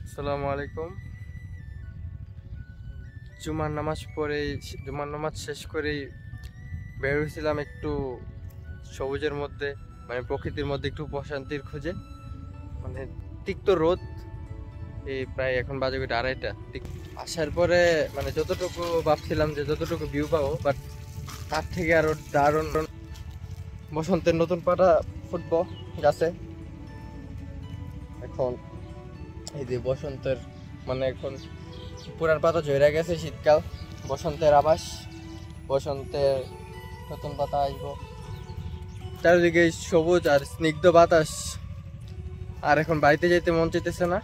আসসালামু আলাইকুম। জুমার নামাজ শেষ করেই বের হয়েছিলাম একটু সবুজের মধ্যে, মানে প্রকৃতির মধ্যে একটু প্রশান্তির খোঁজে। মানে তিক্ত রোদ, এই প্রায় এখন বাজে কয়টা, 2:30। আসার পরে মানে যতটুকু ভাবছিলাম যে যতটুকু ভিউ পাবো, বাট তার থেকে আরো দারুণ বসন্তের নতুন পাতা ফুটবো গাছে। এখন এই যে বসন্তের মানে এখন পুরান পাতা ঝরে গেছে, শীতকাল, বসন্তের আভাস, বসন্তের নতুন পাতা আসবো, চারিদিকে সবুজ আর স্নিগ্ধ বাতাস। আর এখন বাড়িতে যেতে মন চাইতেছে না।